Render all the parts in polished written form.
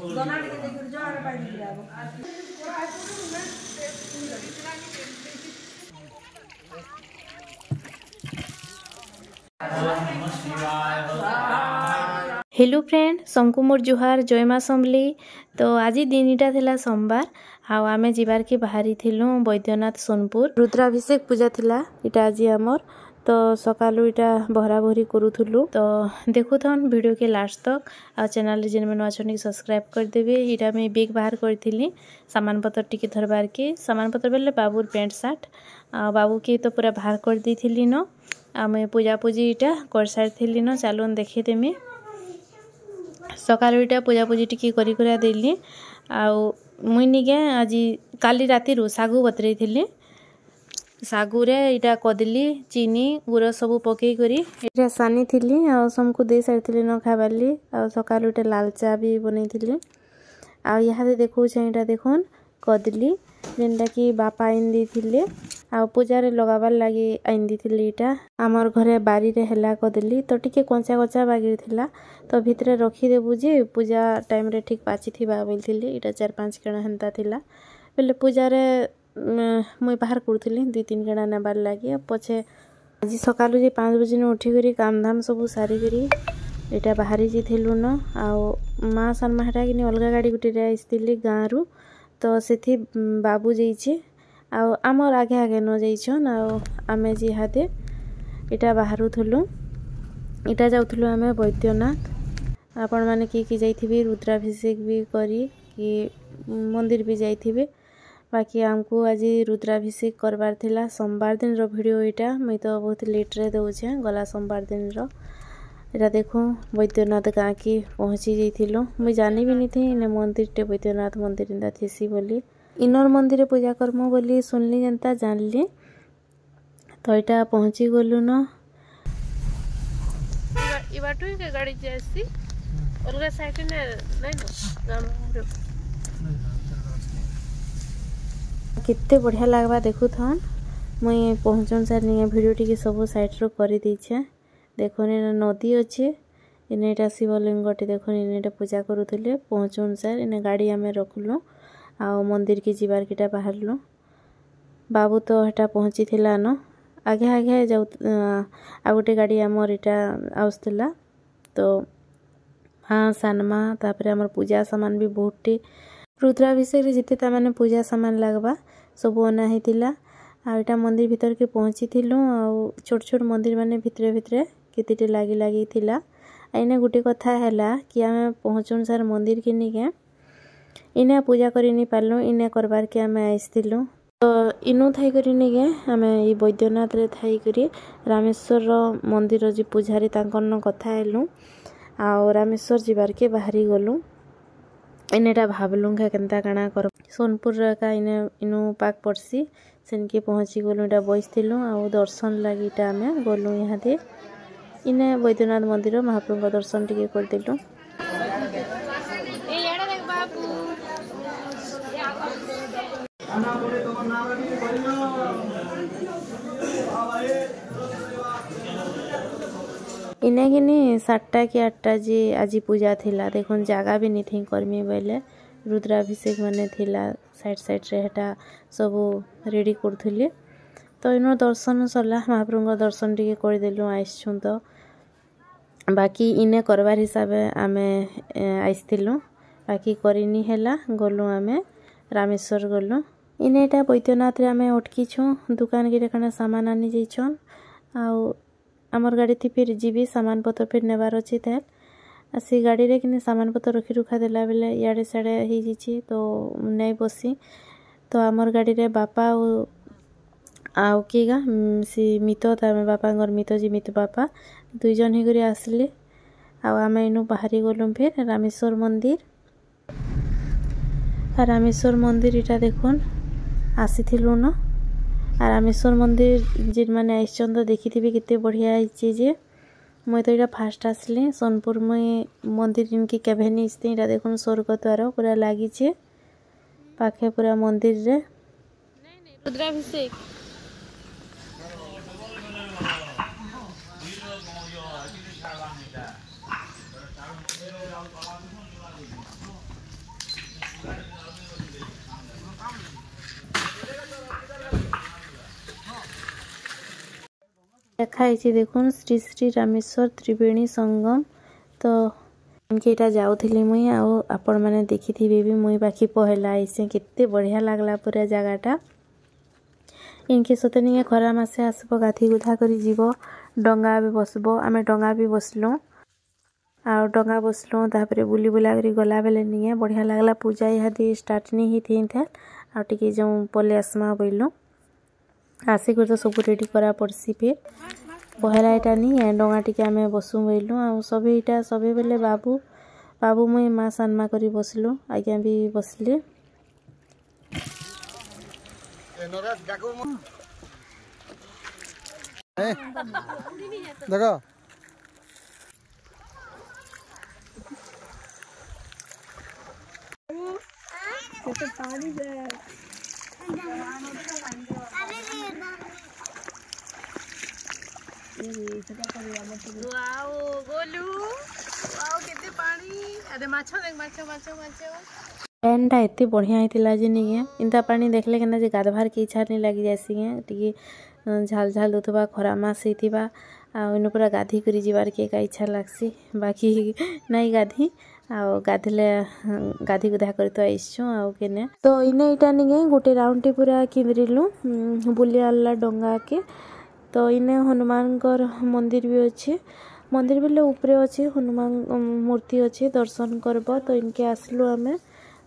Hello friend सबको मोर जुहार जय माँ समली। तो आज दिनटा थिला सोमवार आउ आमे जिबार के बाहरी थिलु बैद्यनाथ सोनपुर रुद्राभिषेक पूजा थिला इटा आज आमर। तो सकालू इटा बहरा बहरी करूथुलु। तो देखु थन वीडियो के लास्ट तक आ चैनल जिन मन अछन सब्सक्राइब कर देबे। इटा में बिग बाहर करथिली सामान पत्र टिके धरबार के सामान पत्र बेले बाबूर पेंट शर्ट आ बाबू के तो पूरा बाहर कर देथिली न। आमे पूजा पूजी इटा कर सारथिली न। चालून देखे देमी सकाल इटा पूजा पूजी टिके करी करा देली। आउ मुई निके आज काली राती रो सागु बतरे थिली सागु रे इटा कदली चीनी गुड़ सब पकई करी इटा सानी थिली आ सबको दे सारथिली न खाबाली। आ सकाल इटा लाल चा भी बनै थिली। आ यहाँ देखो इटा देखोन कदली जेनटा कि बापा आइन दी थिले आ पूजा रे लगाबार लागि आइन दी थिले। इटा आमर घरे बारी रे हेला कदली तो टिके कच्चा कच्चा बागी थिला तो भितरे रखी देबु जे पूजा टाइम रे ठीक पाची थिबा बोल थिली। इटा 4-5 केणा हेंता थिला बेले पूजा रे मुई बाहर करथिली 2-3 केणा नेबार लागि। पछे आज सकालु जे 5 बजे न उठी करी काम धाम सब सारी करी इटा बाहरी जे थिलु न। आ मां सनमा हेटा कि अलगा गाड़ी गुटी रे आइसथिली गां रु तो सेथि बाबू जइचे आ आमर आगे आगे न जइछन। आ आमे जे हाते इटा बाहरु थुलु इटा जाउथुलु आमे बैद्यनाथ। आपण माने की जाइथिबे रुद्राभिषेक भी करी कि मंदिर भी जाइथिबे। बाकी हमको आज रुद्राभिषेक करबार थिला सोमवार दिन रो वीडियो इटा मैं तो बहुत लेट रे दउछे गला सोमवार दिन रो। इटा देखो बैद्यनाथ गाँ के पहुँची जाइथिलु। मैं जानी भी नहीं थी इने मंदिर टे बैद्यनाथ मंदिर इंदा थेसी बोली इनर मंदिर पूजा करमो बोली सुनली जनता जानली। तो इटा पहुँची गलु न इबाटू के गाड़ी जासी अलगा साइड ने नहीं न कितने बढ़िया लागबा देखु थन। मुई पहुँचन सार निया वीडियो टी सब साइड रो करी दीछे। देखो ने नदी अच्छे इनेटा शिवलिंग टी देखो इनेटा पूजा करूथिले। पहुँचन सार इने गाड़ी आमे रखलु आ मंदिर के जीवार किटा बाहरलु। बाबू तो हेटा पहुँची थिला न आगे आगे जाउ आ गोटे गाड़ी आमर इटा आउसथिला। तो हाँ सानमा तापरे हमर पूजा सामान भी बहुतटी रुद्राभिषेक रे जिते तामाने पूजा सामान लागबा सब अना हेतिला। आ इटा मंदिर भीतर के पहुँची थिलु आ छोट छोट मंदिर माने भितरे भितरे केतेटे लागी लागी थिला। आइने गुटे कथा हैला कि आमे पहुँचुन सार मंदिर के निके इने पूजा करि नि पालु इने करबार के आमे आइसथिलु। तो इनु थाई करी निके आमे ई बैद्यनाथ रे थाई करी रामेश्वर रो मंदिर जी पूजारी तांकर न कथा हेलु आ रामेश्वर जीवार के बाहरी गलु। इनेटा भाबलु केनता काना कर सोनपुर रे का इने इनु पाक पड़सी सेनके पहुँची गलु। इटा बइसथिलु आ दर्शन लागि इटा आमे गलु। यहाँ दे इने बैद्यनाथ मंदिर महाप्रभु दर्शन टिके कर दिलु। इने किनी 7टा कि 8टा जी आज पूजा थिला। देखुन जगह भी नहीं थी कर्मी बेले रुद्राभिषेक माने थिला साइड साइड रे हेटा सब रेडी करथुली। तो इनो दर्शन सरला महाप्रभु दर्शन टिके कर देलु आइसछुं। तो बाकी इने करबार हिसाब आमे आइसथिलु बाकी करिनी हैला गलु आमे रामेश्वर गलु। इने एटा बैद्यनाथ रे आमे अटकी छु दुकान के कना सामान आनी जइछन। आउ हमर गाड़ी थी फिर जीबी सामान पत्र फिर नेबार अछि त आसी गाड़ी रे किने सामान पत्र रखी रुखा देला बेले याडे साडे ही जिछि तो नै बसी। तो हमर गाड़ी रे बापा आउ केगा सी मितो तामे बापांगर मितो जी मित बापा 2 जन ही करी आसले। आउ आमे इनु बाहरी गलुम फिर रामेश्वर मंदिर। रामेश्वर मंदिर इटा देखुन आसीथिलु न। आ रामेश्वर मंदिर जिन माने आइछन तो देखिथिबे केते बढ़िया हिची जे मैं तो इटा फास्ट आसली सोनपुर में मंदिर इनकी केभेनी इस्ती इटा देखुन स्वर्ग द्वार पूरा लागी छे पाखे पूरा मंदिर रे रुद्राभिषेक लिखाई देखुन श्री श्री रामेश्वर त्रिवेणी संगम। तो इनके इटा जाऊली मुई आपण मैंने देखी थी भी मुई बाकी पहला ऐसे केते बढ़िया लगला पूरा जगहटा। इनके सते नहीं खरा मसे आसब गाधी गुधा कर जीव डंगा भी बसब आम डंगा भी बसलु आ डंगा बसलु तापर बुली बुला कर गला बेले नहीं बढ़िया लगला। पूजा इहादी स्टार्ट नहीं थी थे आगे जो पले आसमा बोलु आसिक तो सब रेडी करा पड़सी फिर पहला यहाँ नहीं डंगा टी आम बसु बोलु आ सभी इटा सभी बेले बाबू बाबू मुई माँ सानमा कर बसलु आज्ञा भी बसली। देखो पैनटा एत बढ़िया होता जे नहीं इंता पानी देखले के जे गाधवार की इच्छा नहीं लगी जासी टे झाल झाल दूथबा खरा मास होता आने पूरा गाधी कर जीवार के का इच्छा लगसी बाकी नहीं गाधी गाधले गाधी गुधा कर तो आईसु आने तो इने यहाँ नहीं गोटे राउंड टी पूरा किंदरिलु बुली आनला डंगा के। तो इने हनुमान मंदिर भी अच्छे मंदिर बेले ऊपरे अच्छे हनुमान मूर्ति अच्छे दर्शन करब। तो इनके आसलु आमे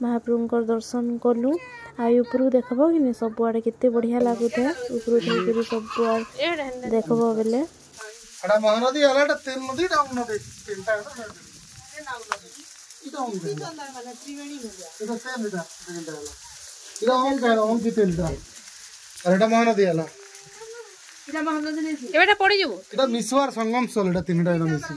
महाप्रभु दर्शन कलु आपर देखब कि सब आड़े केते बढ़िया लगुता ऊपर थी सब आड़े देखब बेले महानदी तेल नदी नदी मिसवार संगम स्थल एटा तीनटा मिसी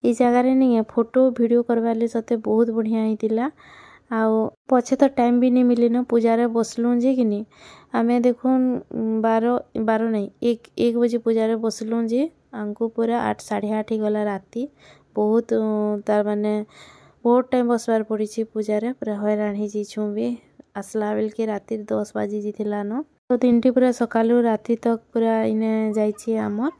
ई जगह नहीं फोटो वीडियो करवाले सते बहुत बढ़िया होता आउ पछे तो टाइम भी नहीं मिली न पूजा बसलु जे कि नहीं आम देखुन 12 नहीं 1 बजे पूजा बसलु जे आमको पूरा 8 साढ़े 8 गला राति बहुत तार माने बहुत टाइम बसबार पड़ी पूजा पूरा हैरान हो जाइछुँ भी आसला बेल के राति 10 बाजी जाइथिला न। तो 3टी पूरा सकालू राति तक पूरा इने जाइछि आमर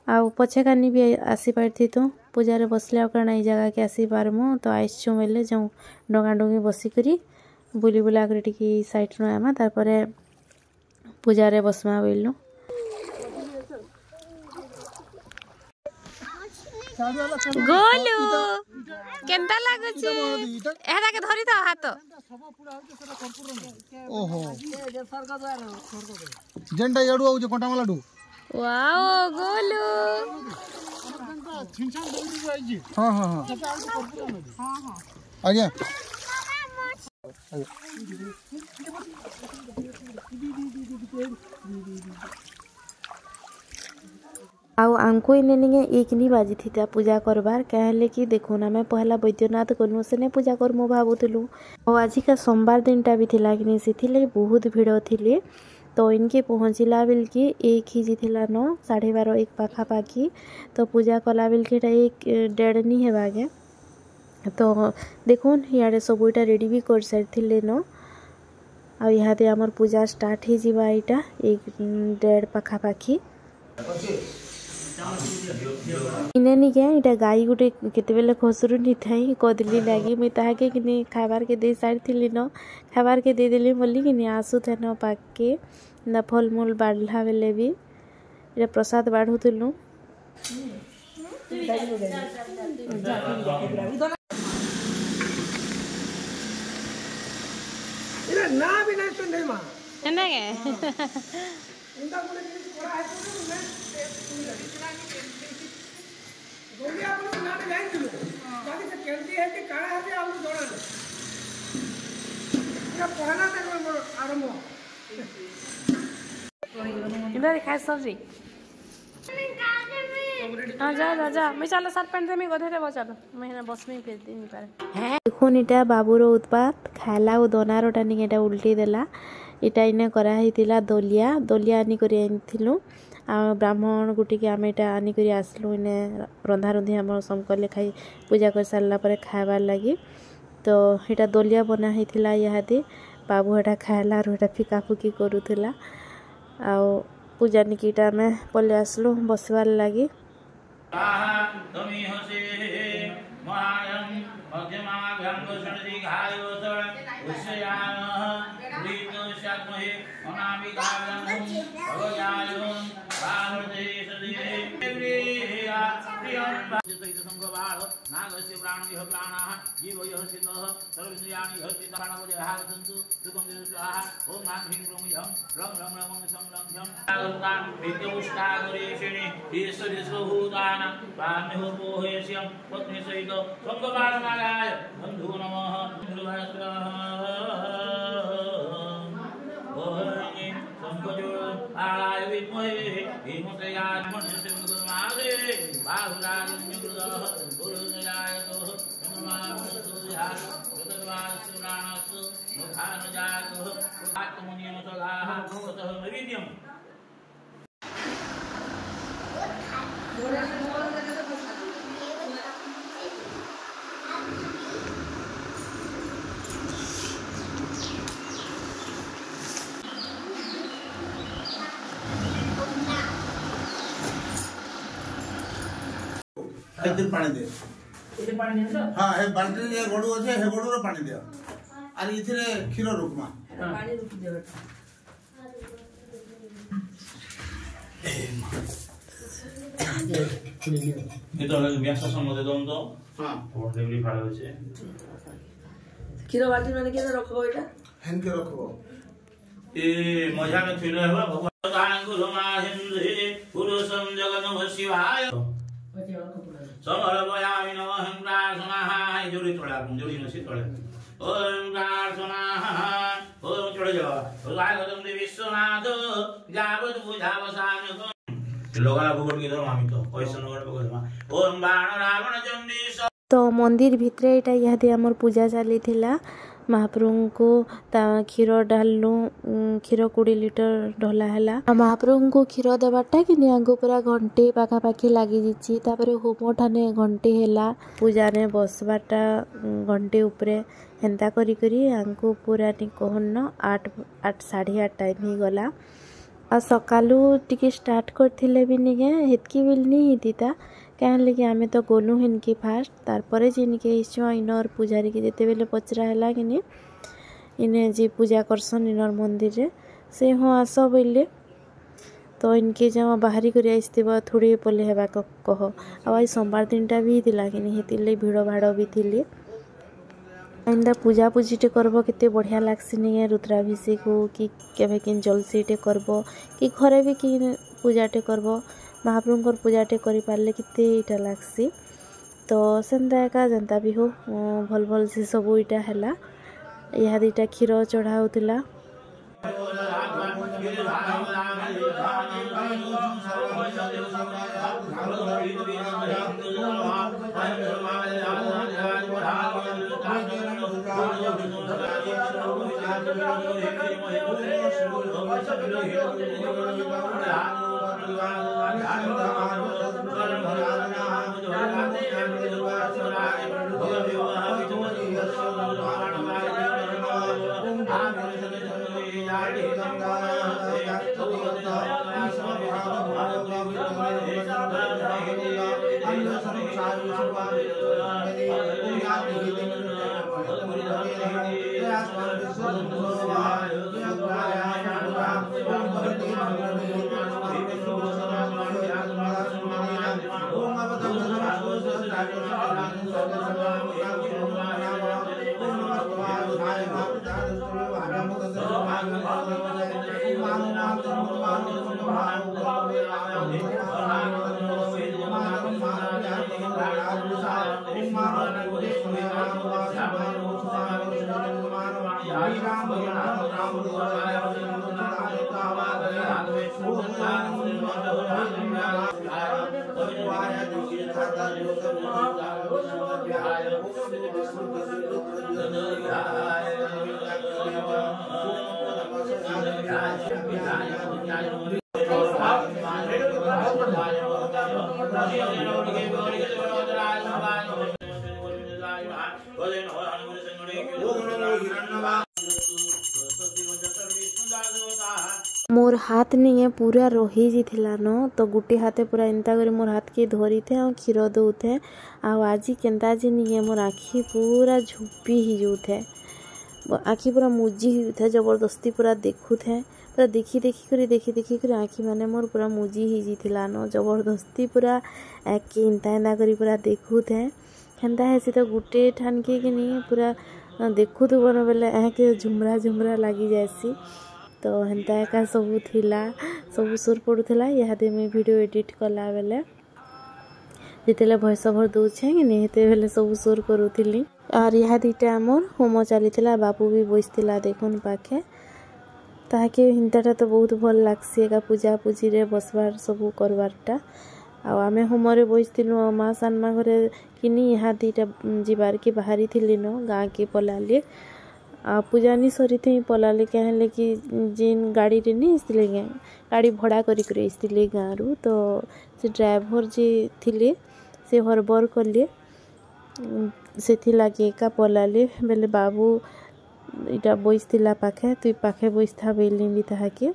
आउ पछे कानी भी आसी पारथी तो पूजा रे बसले कारण ये जगह के आसी पारमु। तो आइसछु बेले जो डंगा डंगी बसिकरी बुली बुला कर टिकी साइड नो आमा तारपरे पूजा रे बसमा बोलु गोलू केंता लागुची एहरा के धरि त हाथ ओहो जेंडा याडू आउ जे कोंटा मलाडू वाओ गोलू हां हां हां आज्ञा आउ आमको इने नहीं एक नहीं बाजी थी पूजा करबार कहले कि देखो ना मैं पहला बैद्यनाथ गलु से पूजा करमु भावुलु और आज का सोमवार दिनटा भी थिला कि से बहुत भिड़ थिले। तो इनके पहुँचला बेल के 1 ही थी न 12:30 1 पाखापाखि। तो पूजा कला बेल के 1:30 नहीं है तो देखुन इे सब इटा रेडी भी कर सारी न आदि आमर पूजा स्टार्ट हो जावा यहाँ 1:30 पाखापाखि इने नहीं क्या इटा गाई गोटे केते खसुर नहीं थाई कदली लगी मुई ताके कि खाबार के दे सारी थी न खाबार के दे देली बोली कि आसू थे न पाक के ना फल मूल बाढ़ला बेले भी इटा प्रसाद बाढ़ुलु सब्जी हाँ जा जा मैं चलो सात पैंट दे गधे देव चलो मैं बस में फिर दिन पारे देखुन इटा बाबूर उत्पात खाला और दोनारोटा नहीं इटा उल्टी देला इटा इने करा हितिला दलिया दलिया आनी करी आनिथिलु आ ब्राह्मण गुटी के आम इटा आनी करी आसलु इने रंधा रंधी आम समकले खाई पूजा कर सारला परे खाइबार लगी। तो इटा दलिया बना हितिला इहादे बाबू एटा खाइला और एटा फिका फुकी करूला आ पूजा निकिटा में पले आसलु बसवार लगी पानी दे हाँ हे बाल्टी जे गडू अछि हे गडू रो पानी दियो आर इथिरे खीर रुकमा पानी रुक दियो ये तो अलग व्याख्या सम्बन्ध दम तो हां और डेली फाड़ होছে खीर बाल्टी में के रखबो एटा हेन के रखबो ए मजा में थुले हवा भगवान दान गुरु माहिंद्रे पुरुषम जगन्नाथ शिवाय समर बयामि नमः प्रार्थना जोड़ी तोड़ा जोड़ी नसी तोड़े ओम प्रार्थना ओम चढ़ जाओ लागतम देवी विश्वनाथ जावत बुझाव साम लोगला भगत के धर्म आमी तो पैसा नगर भगत ओम बाण रावण चंडी तो मंदिर भितरे एटा इहादे हमर पूजा चली थिला महाप्रभु को क्षीर डालु क्षीर 20 लीटर ढला हैला महाप्रभु को क्षीर देवाटा कि नियांगो पूरा घंटे पाखापाखि लगी जाइए तापर होम ठाने घंटे हैला पूजा ने बसवाटा घंटे उपरे हेन्ता करी करी आंको पूरा नी कहन 8 8:30 टाइम ही गला आ सकालू टिके स्टार्ट करथिले भी निगे हेतकी बिल नी हिता क्या लगे आमे तो गोलु हिन की फास्ट तारपरे जिनके इच्छा इनर पूजारी के जेते बेले पचरा हैला कि ने इने जी पूजा करसन इनर मंदिर रे से हो आस बोले तो इनके जमा बाहरी कर आइस्तेबा थोड़ी पले हेबा कह आ आई सोमवार दिनटा भी दिला कि नहीं हेतिले भिड़ भाड़ भी थिले एंदा पूजा पूजीटे करबो केते बढ़िया लागसी नहीं रुद्राभिषेक हो कि केबे किन जलसीटे करबो कि घरे भी कि पूजाटे करबो महाप्रभुଙ୍କର पूजाटे करि पारले किते इटा लागसी तो सेंदा का जनता भी हो भल भल से सब इटा हैला या दिटा क्षीर चढ़ा होतिला मोर हाथ नहीं पूरा रही जाइथिला न तो गुटे हाथे पूरा एंता करे मोर हाथ के धरी थे और क्षीर दौथे आज केन्ता जे नहीं मोर आखि पूरा झुपी ही जाऊे आखि पूरा मुजी ही जबरदस्ती पूरा देखुथे पूरा देखी देखी कर आखि माने मोर पूरा मुजी ही जाइथिला न जबरदस्ती पूरा एके एंता करी पूरा देखुथे हेन्ता है तो गुटे ठान के नहीं पूरा देखुथुब न बेले एके झुमरा झुमरा लगी जाएसी तो हेन्ता एका सबू थिला सबू सुर पड़ूला इहादे मुई वीडियो एडिट कला बेले जितेले भॉइस ओवर दौछे कि नहीं हेते बेले सबू सुर करूथिली और इहादे इटा हमर होम चलीथिला बापू भी बसथिला देखुन पाखे ताके हिंताटा तो बहुत भल लागसी एका पूजा पूजी रे बसबार सबू करबारटा आ आमे होमरे बसथिलु माँ सानमा घरे किनी इहादे इटा जिबार के बाहरी थिली न गाँ के पलाली आ पूजानी सरी थे पलाले क्या है कि जिन गाड़ी रे नहीं इसलिए गाड़ी भड़ा करी करे इसलिए गाँव रू तो से ड्राइवर जी थिले से हरबर कले से लगे एका पलाले बेले बाबू इटा बसथिला पाखे तुई पाखे बसथा बेली भी ताहाके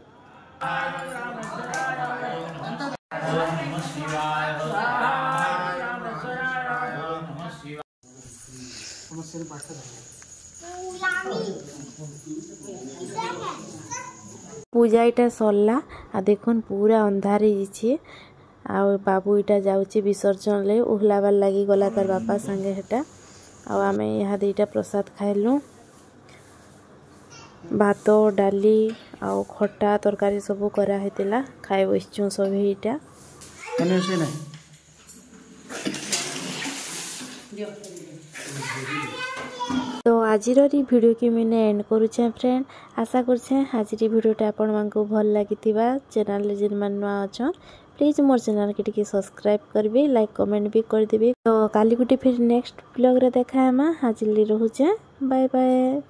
पूजा इटा सरला आ देखुन पूरा अंधार ही आ बाबू इटा जाउची विसर्जन ले उहलाबार लगी गला तार बापा संगे हेटा आ आमे यहाँ दुईटा प्रसाद खाइलु भात डाली आ खटा तरकारी सब करा हेतिला खाइ बसचु सब इटा तो आजिर वीडियो की मैंने एंड करुचे फ्रेंड आशा करछे आजिर वीडियोटा आपण मानकु भल लागिथिबा चैनल जिन मान नुआ अछन प्लीज मोर चैनल के टिके सब्सक्राइब करबे लाइक कमेंट भी कर देबे तो काली गुटी फिर नेक्स्ट व्लॉग रे देखा हेमा हाजिर रहूचे बाय बाय।